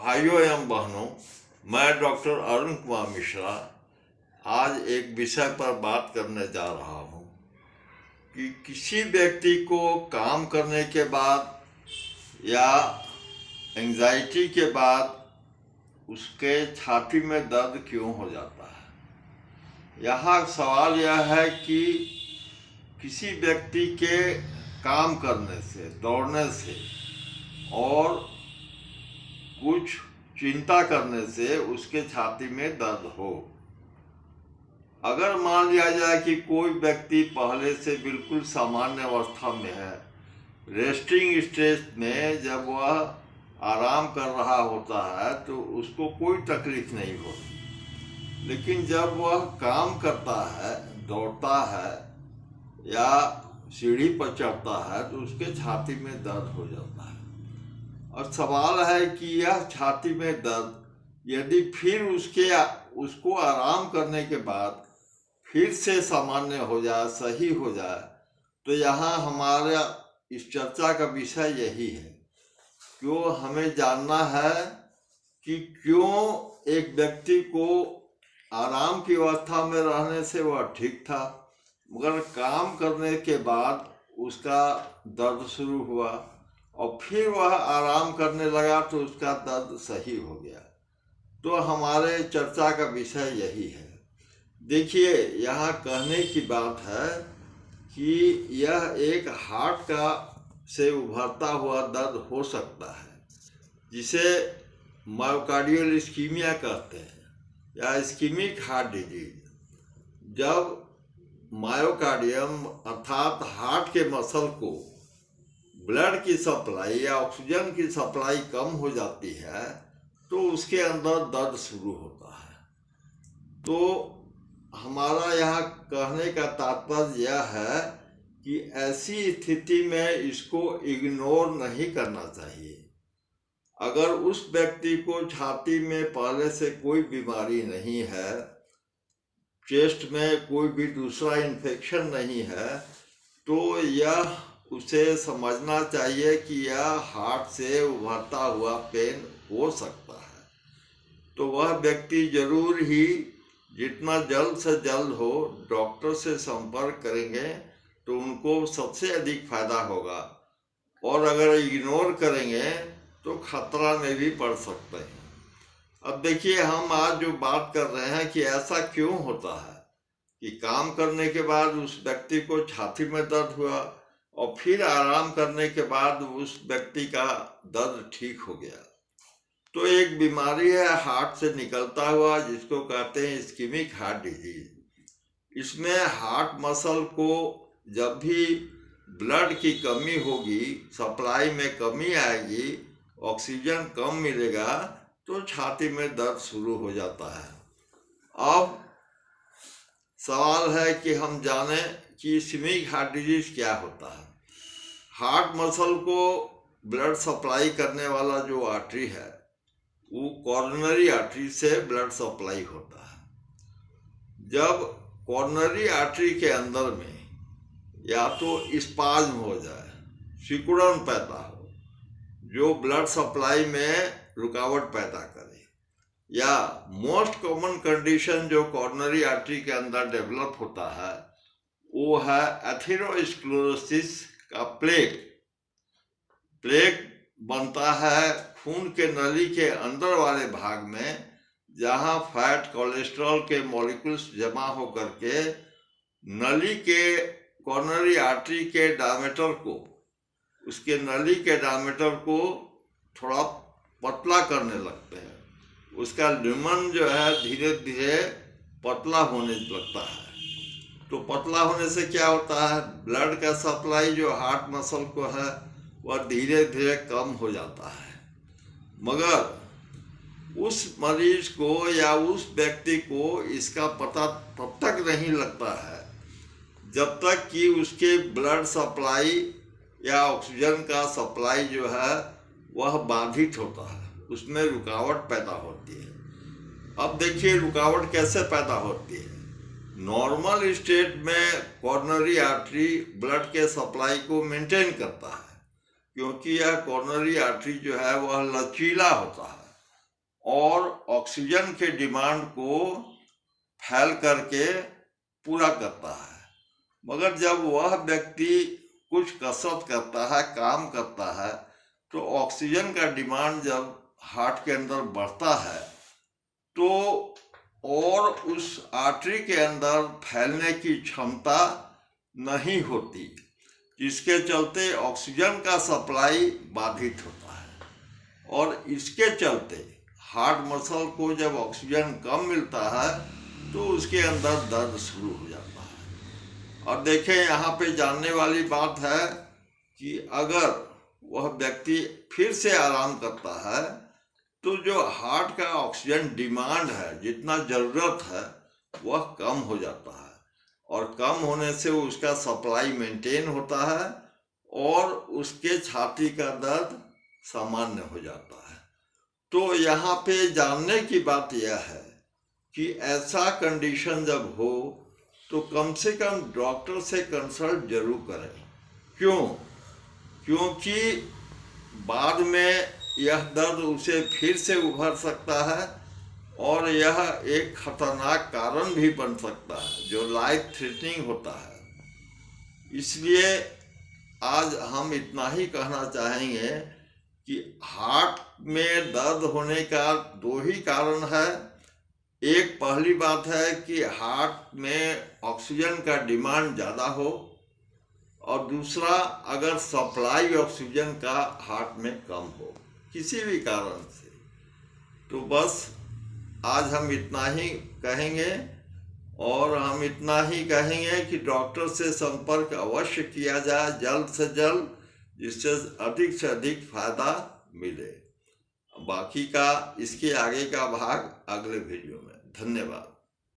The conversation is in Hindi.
भाइयों एवं बहनों, मैं डॉक्टर अरुण कुमार मिश्रा आज एक विषय पर बात करने जा रहा हूँ कि किसी व्यक्ति को काम करने के बाद या एंजाइटी के बाद उसके छाती में दर्द क्यों हो जाता है। यहाँ सवाल यह है कि किसी व्यक्ति के काम करने से, दौड़ने से और कुछ चिंता करने से उसके छाती में दर्द हो। अगर मान लिया जाए कि कोई व्यक्ति पहले से बिल्कुल सामान्य अवस्था में है, रेस्टिंग स्टेज में जब वह आराम कर रहा होता है तो उसको कोई तकलीफ नहीं होती, लेकिन जब वह काम करता है, दौड़ता है या सीढ़ी पर चढ़ता है तो उसके छाती में दर्द हो जाता है। और सवाल है कि यह छाती में दर्द यदि फिर उसको आराम करने के बाद फिर से सामान्य हो जाए, सही हो जाए, तो यहाँ हमारा इस चर्चा का विषय यही है। क्यों हमें जानना है कि क्यों एक व्यक्ति को आराम की अवस्था में रहने से वह ठीक था, मगर काम करने के बाद उसका दर्द शुरू हुआ और फिर वह आराम करने लगा तो उसका दर्द सही हो गया। तो हमारे चर्चा का विषय यही है। देखिए, यहाँ कहने की बात है कि यह एक हार्ट का से उभरता हुआ दर्द हो सकता है, जिसे मायोकार्डियल इस्कीमिया कहते हैं या इस्कीमिक हार्ट डिजीज। जब मायोकार्डियम अर्थात हार्ट के मसल को ब्लड की सप्लाई या ऑक्सीजन की सप्लाई कम हो जाती है तो उसके अंदर दर्द शुरू होता है। तो हमारा यहाँ कहने का तात्पर्य यह है कि ऐसी स्थिति में इसको इग्नोर नहीं करना चाहिए। अगर उस व्यक्ति को छाती में पहले से कोई बीमारी नहीं है, चेस्ट में कोई भी दूसरा इन्फेक्शन नहीं है, तो यह उसे समझना चाहिए कि यह हार्ट से उभरता हुआ पेन हो सकता है। तो वह व्यक्ति जरूर ही जितना जल्द से जल्द हो डॉक्टर से संपर्क करेंगे तो उनको सबसे अधिक फायदा होगा, और अगर इग्नोर करेंगे तो खतरा में भी पड़ सकते हैं। अब देखिए, हम आज जो बात कर रहे हैं कि ऐसा क्यों होता है कि काम करने के बाद उस व्यक्ति को छाती में दर्द हुआ और फिर आराम करने के बाद उस व्यक्ति का दर्द ठीक हो गया। तो एक बीमारी है हार्ट से निकलता हुआ, जिसको कहते हैं इस्कीमिक हार्ट डिजीज। इसमें हार्ट मसल को जब भी ब्लड की कमी होगी, सप्लाई में कमी आएगी, ऑक्सीजन कम मिलेगा तो छाती में दर्द शुरू हो जाता है। अब सवाल है कि हम जानें कि इस्कीमिक हार्ट डिजीज क्या होता है। हार्ट मसल को ब्लड सप्लाई करने वाला जो आर्टरी है वो कॉरोनरी आर्टरी से ब्लड सप्लाई होता है। जब कॉरोनरी आर्टरी के अंदर में या तो स्पाज्म हो जाए, सिकुड़न पैदा हो जो ब्लड सप्लाई में रुकावट पैदा करे, या मोस्ट कॉमन कंडीशन जो कॉरोनरी आर्टरी के अंदर डेवलप होता है वो है एथेरोस्क्लेरोसिस का प्लेग बनता है खून के नली के अंदर वाले भाग में, जहां फैट कोलेस्ट्रॉल के मॉलिक्यूल्स जमा होकर के नली के कॉरोनरी आर्टरी के डायमीटर को, उसके नली के डायमीटर को थोड़ा पतला करने लगते हैं। उसका ल्यूमन जो है धीरे धीरे पतला होने लगता है। तो पतला होने से क्या होता है, ब्लड का सप्लाई जो हार्ट मसल को है वह धीरे धीरे कम हो जाता है। मगर उस मरीज को या उस व्यक्ति को इसका पता तब तक नहीं लगता है जब तक कि उसके ब्लड सप्लाई या ऑक्सीजन का सप्लाई जो है वह बाधित होता है, उसमें रुकावट पैदा होती है। अब देखिए, रुकावट कैसे पैदा होती है। नॉर्मल स्टेट में कॉरोनरी आर्टरी ब्लड के सप्लाई को मेंटेन करता है, क्योंकि यह कॉरोनरी आर्टरी जो है वह लचीला होता है, और ऑक्सीजन के डिमांड को फैल करके पूरा करता है। मगर जब वह व्यक्ति कुछ कसरत करता है, काम करता है, तो ऑक्सीजन का डिमांड जब हार्ट के अंदर बढ़ता है तो और उस आर्टरी के अंदर फैलने की क्षमता नहीं होती, जिसके चलते ऑक्सीजन का सप्लाई बाधित होता है। और इसके चलते हार्ट मसल को जब ऑक्सीजन कम मिलता है तो उसके अंदर दर्द शुरू हो जाता है। और देखें, यहाँ पे जानने वाली बात है कि अगर वह व्यक्ति फिर से आराम करता है तो जो हार्ट का ऑक्सीजन डिमांड है, जितना ज़रूरत है, वह कम हो जाता है और कम होने से उसका सप्लाई मेंटेन होता है और उसके छाती का दर्द सामान्य हो जाता है। तो यहाँ पे जानने की बात यह है कि ऐसा कंडीशन जब हो तो कम से कम डॉक्टर से कंसल्ट जरूर करें। क्यों? क्योंकि बाद में यह दर्द उसे फिर से उभर सकता है और यह एक खतरनाक कारण भी बन सकता है जो लाइफ थ्रेटनिंग होता है। इसलिए आज हम इतना ही कहना चाहेंगे कि हार्ट में दर्द होने का दो ही कारण है। एक पहली बात है कि हार्ट में ऑक्सीजन का डिमांड ज़्यादा हो, और दूसरा अगर सप्लाई ऑक्सीजन का हार्ट में कम हो किसी भी कारण से। तो बस आज हम इतना ही कहेंगे, और हम इतना ही कहेंगे कि डॉक्टर से संपर्क अवश्य किया जाए जल्द से जल्द, जिससे अधिक फायदा मिले। बाकी का इसके आगे का भाग अगले वीडियो में। धन्यवाद।